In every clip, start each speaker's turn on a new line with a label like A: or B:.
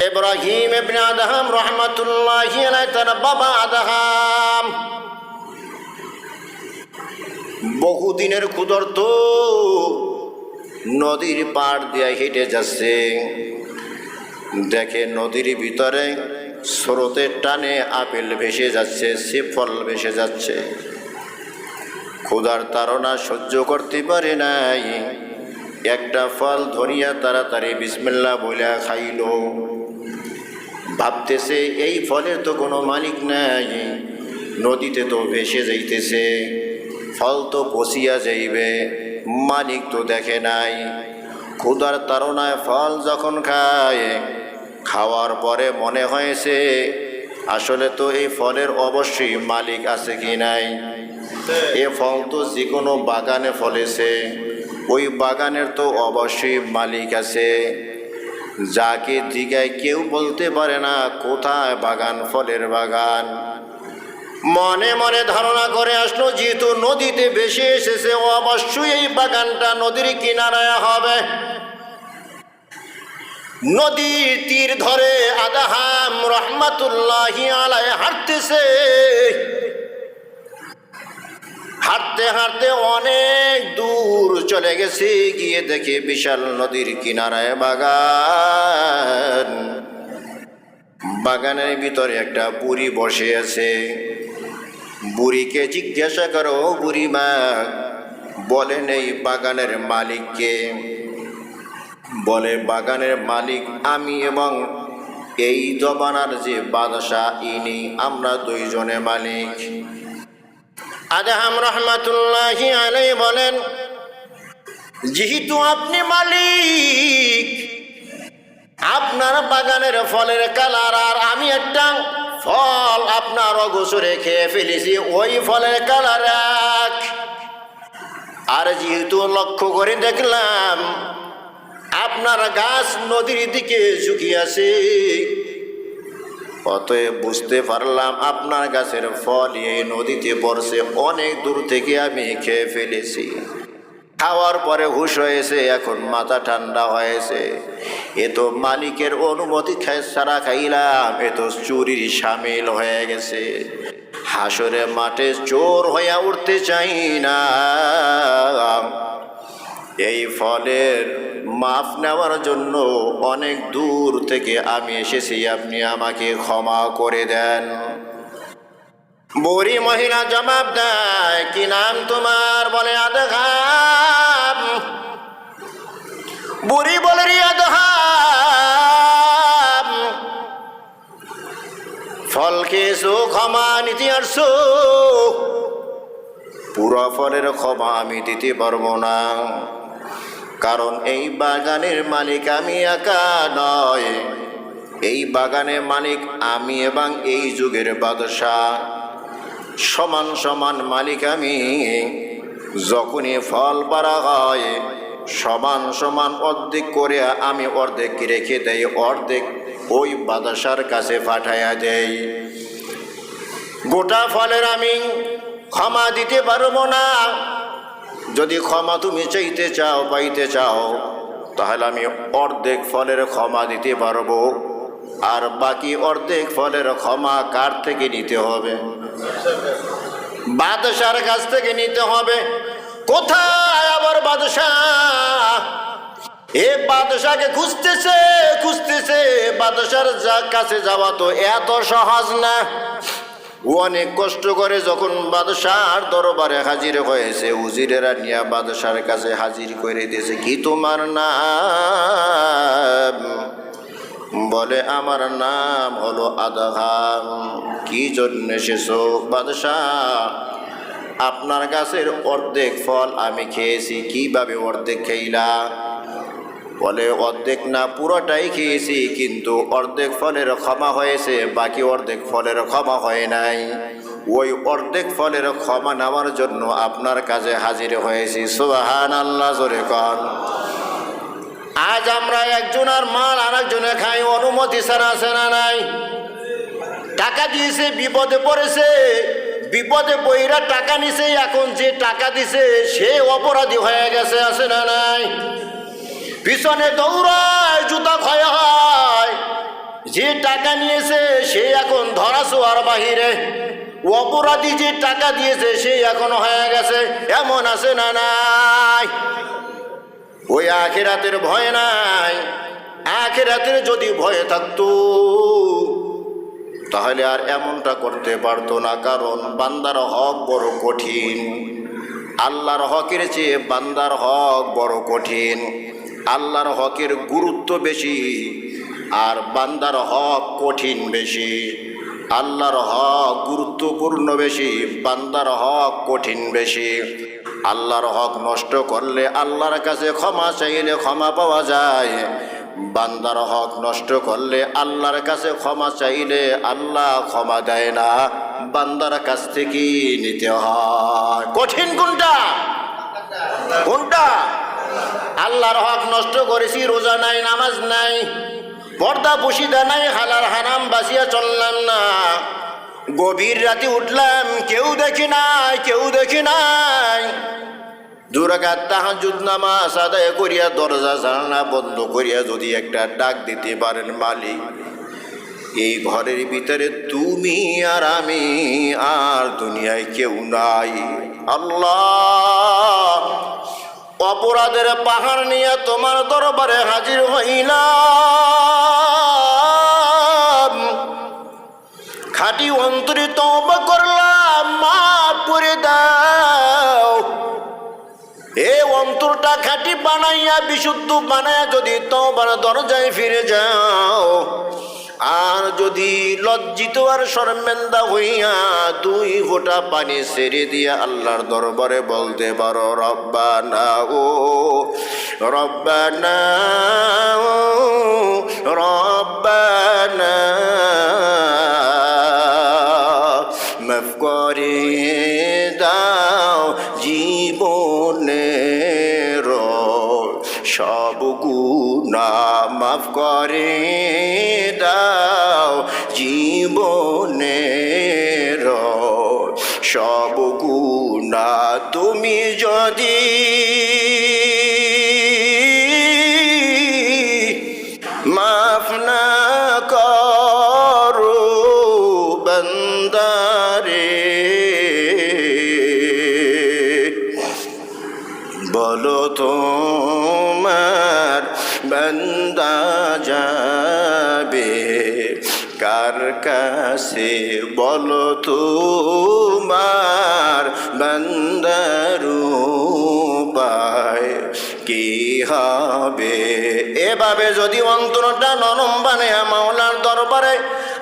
A: ইব্রাহিম ইবনে Adham রহমাতুল্লাহি আলাইহি তার বাবা আদহাম বহুদিনের ক্ষুধার্ত নদীর পাড় দিয়ে হেঁটে যাচ্ছে। দেখে নদীর ভিতরে স্রোতের টানে আপেল ভেসে যাচ্ছে, শ্রীফল ভেসে যাচ্ছে। ক্ষুধার তাড়না সহ্য করতে পারে নাই, একটা ফল ধরিয়া তাড়াতাড়ি বিসমিল্লাহ বলে খাইল। ভাবতেছে এই ফলের তো কোনো মালিক নাই, নদীতে তো ভেসে যাইতেছে, ফল তো পচিয়া যাইবে, মালিক তো দেখে নাই। ক্ষুধার তাড়নায় ফল যখন খায়, খাওয়ার পরে মনে হয়েছে আসলে তো এই ফলের অবশ্যই মালিক আছে কি নাই। এ ফল তো যে কোনো বাগানে ফলেছে, ওই বাগানের তো অবশ্যই মালিক আছে। যাকে জিগায় কেউ বলতে পারে না কোথায় বাগান, ফলের বাগান। মনে মনে ধারণা করে আসলো যেহেতু নদীতে ভেসে এসেছে, অবশ্যই এই বাগানটা নদীর কিনারায় হবে। নদীর তীর ধরে আদহাম রহমাতুল্লাহি আলাইহি হাঁটতেছে। হাঁটতে হাঁটতে অনেক দূর চলে গেছে, গিয়ে দেখে বিশাল নদীর কিনারায় বাগান। বাগানের ভিতরে একটা বুড়ি বসে আছে। বুড়িকে জিজ্ঞাসা করো, বুড়িমা বলেন এই বাগানের মালিককে? বলে বাগানের মালিক আমি এবং এই জবানার যে বাদশাহ ইনি, আমরা দুইজনে মালিক। আদহাম রহমাতুল্লাহি আলাইহি বলেন যেহেতু আপনি মালিক, আপনার বাগানের ফলের কালার আর আমি একটা ফল আপনার অগোচরে খেয়ে ফেলেছি, ওই ফলের কালার এক। আর যেহেতু লক্ষ্য করে দেখলাম আপনার গাছ নদীর দিকে ঝুঁকিয়ে আছে, অতএব বুঝতে পারলাম আপনার গাছের ফল এই নদীতে পড়ছে, অনেক দূর থেকে আমি খেয়ে ফেলেছি। খাওয়ার পরে হুঁশ হয়েছে, এখন মাথা ঠান্ডা হয়েছে। এ তো মালিকের অনুমতি ছাড়া খাইলাম, এ তো চুরির সামিল হয়ে গেছে। হাসরে মাঠে চোর হয়ে উঠতে চাই না। এই ফলের মাফ নেওয়ার জন্য অনেক দূর থেকে আমি এসেছি, আপনি আমাকে ক্ষমা করে দেন। বুড়ি মহিলা জবাব দেয়, কি নাম তোমার? বলে আদহাম। বুড়ি বলে রে আদহাম, ফল খেয়েছো, ক্ষমা নিতে আসছো? পুরো ফলের ক্ষমা আমি দিতে পারবো না, কারণ এই বাগানের মালিক আমি একা নয়, এই বাগানের মালিক আমি এবং এই যুগের বাদশাহ, সমান সমান মালিক আমি। যখনই ফল পাড়া হয় সমান সমান অর্ধেক করে আমি অর্ধেক রেখে দেই, অর্ধেক ওই বাদশার কাছে পাঠাইয়া দেই। গোটা ফলের আমি ক্ষমা দিতে পারবো না। যদি ক্ষমা তুমি চাইতে চাও, পাইতে চাও, তাহলে আমি অর্ধেক ফলের ক্ষমা দিতে পারবো। আর বাকি অর্ধেক ফলের ক্ষমা কার থেকে নিতে হবে? বাদশার কাছ থেকে নিতে হবে। কোথায় আবার বাদশাহ? এ বাদশাকে খুঁজতেছে খুঁজতেছে, বাদশার কাছে যাওয়া তো এত সহজ না। অনেক কষ্ট করে যখন বাদশার দরবারে হাজির হয়েছে, উজিরেরা নিয়ে বাদশার কাছে হাজির করে দিয়েছে। কি তোমার নাম? বলে আমার নাম হলো আদহাম। কি জন্য এসেছো? বাদশাহ আপনার গাছের অর্ধেক ফল আমি খেয়েছি। কিভাবে অর্ধেক খেইলা? বলে অর্ধেক না, পুরোটাই খেয়েছি, কিন্তু অর্ধেক ফলের ক্ষমা হয়েছে, বাকি অর্ধেক ফলের ক্ষমা হয় নাই। ওই অর্ধেক ফলের ক্ষমা নেওয়ার জন্য আপনার কাছে হাজির হয়েছি। সুবহানাল্লাহ, জোরে কর। আজ আমরা একজনের মাল আর একজনে খাই, অনুমতি ছাড়া আছে না নাই? টাকা দিয়েছে, বিপদে পড়েছে, বিপদে পইরা টাকা নিছে, এখন যে টাকা দিছে সে অপরাধী হয়ে গেছে, আছে না নাই? পিছনে দৌড়ায়, জুতা ক্ষয় হয়, যে টাকা নিয়েছে সে এখন ধরাছোঁয়ার বাহিরে, অপরাধী যে টাকা দিয়েছে সে এখন হয়ে গেছে। এমন আছে না নাই? ওই আখিরাতের ভয় নাই। আখিরাতের যদি ভয় থাকতো তাহলে আর এমনটা করতে পারতো না, কারণ বান্দার হক বড় কঠিন। আল্লাহর হকের চেয়ে বান্দার হক বড় কঠিন। আল্লাহর হকের গুরুত্ব বেশি আর বান্দার হক কঠিন বেশি। আল্লাহর হক গুরুত্বপূর্ণ বেশি, বান্দার হক কঠিন বেশি। আল্লাহর হক নষ্ট করলে আল্লাহর কাছে ক্ষমা চাইলে ক্ষমা পাওয়া যায়, বান্দার হক নষ্ট করলে আল্লাহর কাছে ক্ষমা চাইলে আল্লাহ ক্ষমা দেয় না, বান্দার কাছ থেকে নিতে হয়। কঠিন কোনটা? কোনটা? আল্লাহর হক নষ্ট করেছি, রোজা নাই, নামাজ নাই, পর্দা বসিদা নাই, হালাল হারাম বাঁচিয়া চললাম না, গভীর রাতে উঠলাম, কেউ দেখি নাই, কেউ দেখি নাই, 2 রাকাত তাহাজ্জুদ নামাজ আদায় করিয়া দরজা জানালা বন্ধ করিয়া যদি একটা ডাক দিতে পারেন, মালিক এই ঘরের ভিতরে তুমি আর আমি, আর দুনিয়ায় কেউ নাই, আল্লাহ অপরাধের পাহাড় নিয়ে তোমার দরবারে হাজির হইলাম, খাঁটি অন্তরে তওবা করলাম, মাফ করে দাও। এই অন্তরটা খাঁটি বানাইয়া বিশুদ্ধ বানাইয়া যদি তওবার দরজায় ফিরে যাও, আর যদি লজ্জিত আর শর্মেন্দা হইয়া 2 ফোঁটা পানি ছেড়ে দিয়া আল্লাহর দরবারে বলতে পারো, রব্বানা ও রব্বানা ও রব্বানা মাফ করে দাও জীবনের সব গুনাহ, মাফ করে দাও জীবনের সব গুনাহ, তুমি যদি মাফ না করো বান্দারে, বলো তোমার বান্দা যাবে কার কাছে, বলো তোমার বান্দার উপায় কি হবে। এভাবে যদি অন্তরটা নরম বানায়া মাওলার দরবারে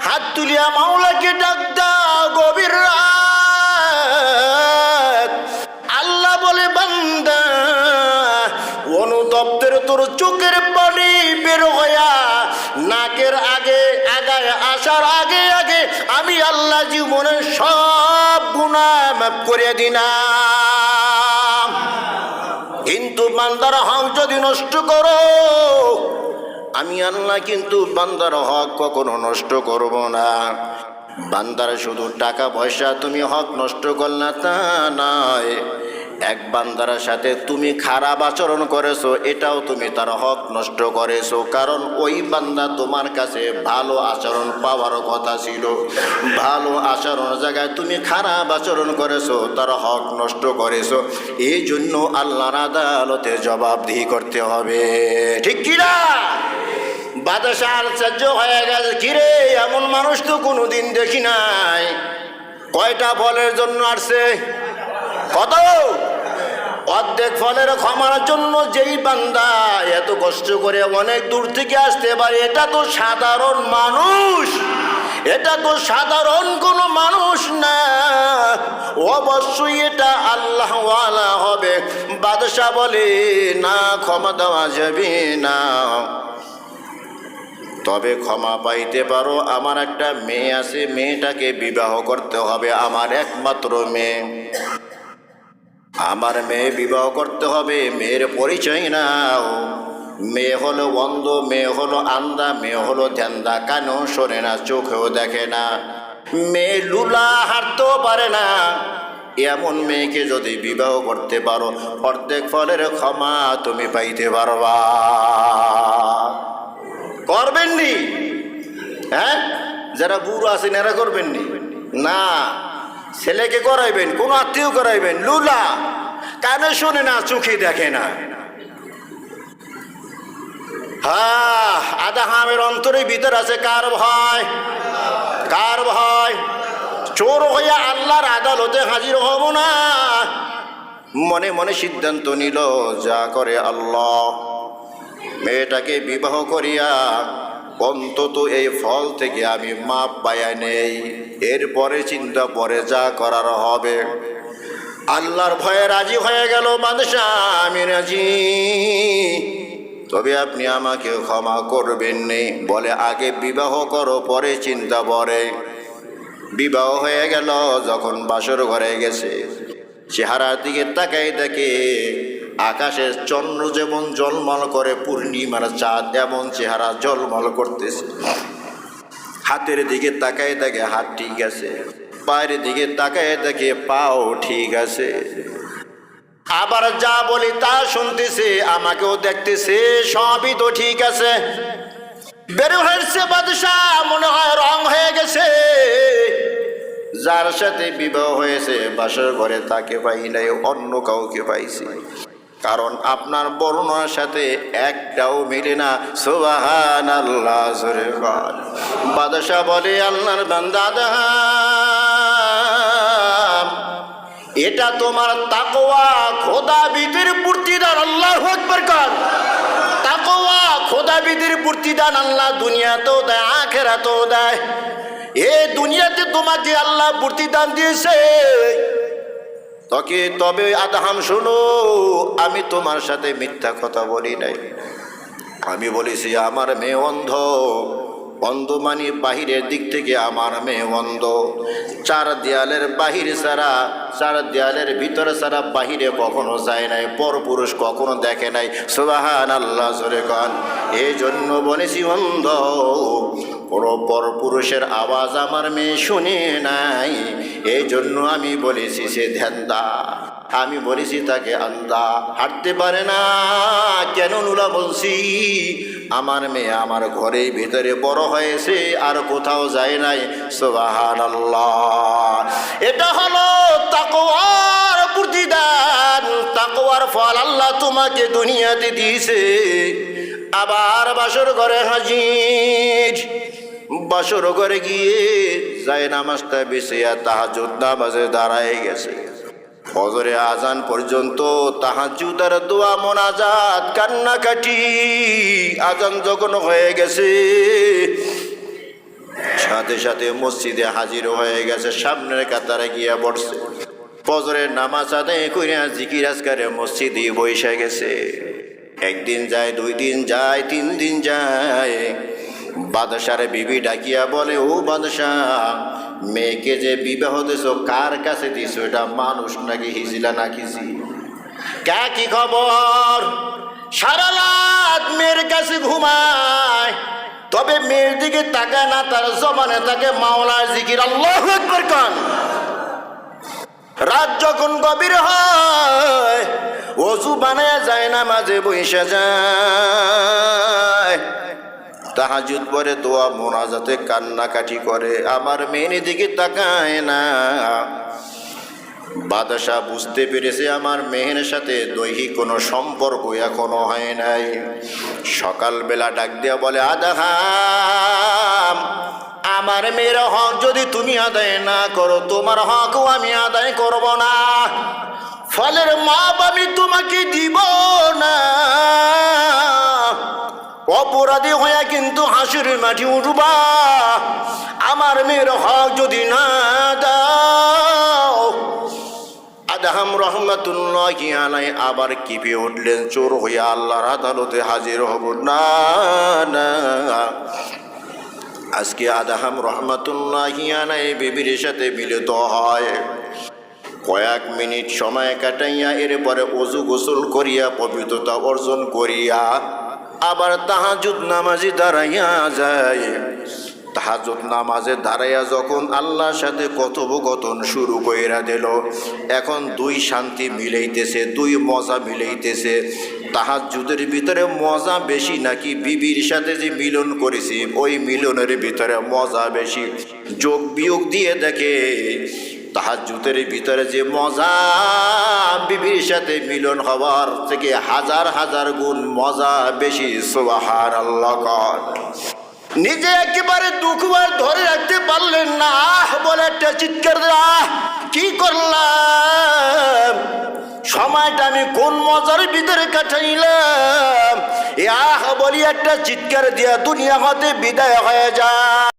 A: হাত তুলিয়া মাওলাকে ডাক দাও গভীর রাত, আল্লাহ বলে বান্দা অনুতপ্তের তোর চোখের পানি বের হইয়া নাকের আগে আগায় আসার আগে আগে আমি আল্লাহ জীবনের সব গুনাহ মাফ করে দিলাম। কিন্তু বান্দার হক যদি নষ্ট করো, আমি আল্লাহ কিন্তু বান্দার হক কখনো নষ্ট করব না। বান্দার শুধু টাকা পয়সা তুমি হক নষ্ট করলা তা নয়, এক বান্দার সাথে তুমি খারাপ আচরণ করেছো এটাও তুমি তার হক নষ্ট করেছো, কারণ ওই বান্দা তোমার কাছে ভালো আচরণ পাওয়ার কথা ছিল, ভালো আচরণের জায়গায় তুমি খারাপ আচরণ করেছো, তার হক নষ্ট করেছো। এই জন্য আল্লাহর আদালতে জবাবদিহি করতে হবে, ঠিক কিনা? বাদশা আশ্চর্য হয়ে গেছে, কিরে এমন মানুষ তো কোনোদিন দেখি নাই, কয়টা ফলের জন্য আসছে? কত? অর্ধেক ফলের ক্ষমার জন্য যেই বান্দা এত কষ্ট করে অনেক দূর থেকে আসতে পারে, এটা তো সাধারণ মানুষ, এটা তো সাধারণ কোনো মানুষ না, অবশ্যই এটা আল্লাহওয়ালা হবে। বাদশা বলে না, ক্ষমা দেওয়া যাবে না, তবে ক্ষমা পাইতে পারো, আমার একটা মেয়ে আছে, মেয়েটাকে বিবাহ করতে হবে, আমার একমাত্র মেয়ে, আমার মেয়ে বিবাহ করতে হবে, মেয়ের পরিচয় নাও। মেয়ে হলো অন্ধ, মেয়ে হলো আন্ধা, মেয়ে হলো ধ্যান্দা, কানেও শোনে না, চোখেও দেখে না, মেয়ে লুলা হাঁটতেও পারে না। এমন মেয়েকে যদি বিবাহ করতে পারো, অর্ধেক ফলের ক্ষমা তুমি পাইতে পারবা। করবেননি? হ্যাঁ, যারা বুড়ো আছেন এরা করবেন নি? না, ছেলেকে করাইবেন, কোন আত্মীয় করাইবেন। লুলা, কানে শোনে না, চোখে দেখে না। হ্যাঁ, আদাহামের অন্তরের ভিতর আছে কার ভয়? কার ভয়? চোর হইয়া আল্লাহর আদালতে হাজির হব না। মনে মনে সিদ্ধান্ত নিল, যা করে আল্লাহ, মেয়েটাকে বিবাহ করিয়া অন্তত এই ফল থেকে আমি মাপ পাইয়া নেই, এরপরে চিন্তা পরে যা করার হবে। আল্লাহর ভয়ে রাজি হয়ে গেল বাদশাহ, আমি রাজি, তবে আপনি আমাকে ক্ষমা করবেন নি। বলে, আগে বিবাহ করো, পরে চিন্তা পরে। বিবাহ হয়ে গেল। যখন বাসর ঘরে গেছে, চেহারার দিকে তাকাই দেখে আকাশের চন্দ্র যেমন জলমল করে, পূর্ণিমার চাঁদ এমন চেহারা জলমল করতেছে। হাতের দিকে তাকাই দেখে হাত ঠিক আছে, পায়ের দিকে তাকাই দেখে পাও ঠিক আছে। আবার যা বলি তা শুনতেছে, আমাকেও দেখতেছে, সবই তো ঠিক আছে। বের হয়েছে বাদশাহ, মনে হয় রং হয়ে গেছে। যার সাথে বিবাহ হয়েছে বাসর ঘরে তাকে পাই নাই, অন্য কাউকে পাইছি। কারণ আপনার বর্ণনার সাথে একটাও মিলে না। সুবহানাল্লাহ, জোরে বল। বাদশাহ বলে, আল্লাহর বান্দা আদম, এটা তোমার তাকওয়া, খোদাবিদের প্রতিদান। আল্লাহু আকবার কর। তাকওয়া, খোদাবিদের প্রতিদান আল্লাহ দুনিয়াতেও দেয়, আখিরাতেও দেয়। এ দুনিয়াতে তোমাকে আল্লাহ প্রতিদান দিয়েছে। তবে আদম শোনো, আমি তোমার সাথে মিথ্যা কথা বলি নাই। আমি বলেছি আমার মেয়ে অন্ধ। অন্ধ মানে বাহিরের দিক থেকে আমার মেয়ে অন্ধ। চার দেয়ালের বাহির ছাড়া, চার দেয়ালের ভিতরে ছাড়া বাহিরে কখনো যায় নাই, পরপুরুষ কখনো দেখে নাই। সুবহানাল্লাহ, জোরে কন। এই জন্য বলেছি অন্ধ, কোনো পরপুরুষের আওয়াজ আমার মেয়ে শুনে নাই। এই জন্য আমি বলেছি সে ধ্যানদা, আমি বলেছি তাকে আন্ধা, হাঁটতে পারে না। কেন নুলা বলছি? আমার মেয়ে আমার ঘরের ভিতরে বড় হয়েছে, আর কোথাও যায় নাই। সুবহানাল্লাহ। এটা হলো তাকওয়ার প্রতিদান, তাকওয়ার ফল আল্লাহ তোমাকে দুনিয়াতে দিয়েছে। আবার বাসর ঘরে হাজির। বাসর ঘরে গিয়ে যায় নামাজটা বিছিয়া তাহাজ্জুদ নামাজে দাঁড়ায় গেছে। ফজরে আজান পর্যন্ত তাহাজ্জুদের দোয়া, মোনাজাত, কান্নাকাটি। আজান যখন হয়ে গেছে, সাথে সাথে মসজিদে হাজির হয়ে গেছে, সামনের কাতারে গিয়া বসছে। ফজরের নামাজ আদায় কইরা জিকির আজকারে মসজিদে বইসা গেছে। একদিন যায়, 2 দিন যায়, 3 দিন যায়। বাদশার বিবি ডাকিয়া বলে, ও বাদশাহ, মেয়েকে যে বিবাহ দিছো কার কাছে দিছো? এটা মানুষ নাকি হিজলা নাকি জি? কি খবর? সারা রাত মেয়ের কাছে ঘুমায়, তবে মেয়ের দিকে তাকায় না, তার জবানে তাকে মাওলার জিকির। আল্লাহু আকবার কান। রাত যখন গভীর হয়, ওযু বানায় যায় না, মাঝে বইসা যায়, তাহাজ্জুদ পরে দোয়া মোনাজাতে কান্নাকাটি করে, আমার মেয়ের দিকে তাকায় না। বাদশাহ বুঝতে পেরেছে আমার মেয়ের সাথে দৈহিক কোনো সম্পর্ক এখনো হয় নাই। সকালবেলা ডাক দিয়া বলে, আদম, আমার মেয়ের হক যদি তুমি আদায় না করো, তোমার হকও আমি আদায় করব না। ফলের মাপ আমি তোমাকে দিব না। অপরাধী হয়ে কিন্তু হাসির মাটি উঠবা। আমার মেয়ের হক যদি না দাও। আদম রহমাতুল্লাহি আলাইহি আবার কিপে উঠলেন, চোর হইয়া আল্লাহর আদালতে হাজির হব না। না, আজকে আদম রহমাতুল্লাহি আলাইহি বিবির সাথে মিলিত হয়। কয়েক মিনিট সময় কাটাইয়া এরপরে ওযু গোসল করিয়া পবিত্রতা অর্জন করিয়া আবার তাহাজ্জুদ নামাজে দাঁড়াইয়া যায়। তাহাজ্জুদ নামাজে দাঁড়াইয়া যখন আল্লাহর সাথে কথোপকথন শুরু কইরা দিল, এখন দুই শান্তি মিলাইতেছে, দুই মজা মিলাইতেছে। তাহাজ্জুদের ভিতরে মজা বেশি নাকি বিবির সাথে যে মিলন করেছি ওই মিলনের ভিতরে মজা বেশি? যোগ বিয়োগ দিয়ে দেখে তাহাজ্জুদের ভিতরে যে মজা বিবির সাথে মিলন হওয়ার থেকে হাজার হাজার গুণ মজা বেশি। সুবহানাল্লাহ। নিজে একেবারে দুঃখবার ধরে রাখতে পারলেন না, আহ বলে একটা চিৎকার দিল, আহ কি করলাম, সময়টা আমি কোন মজার ভিতরে কাটাইলাম। আহ বলি একটা চিৎকার দিয়া দুনিয়া হতে বিদায় হয়ে যায়।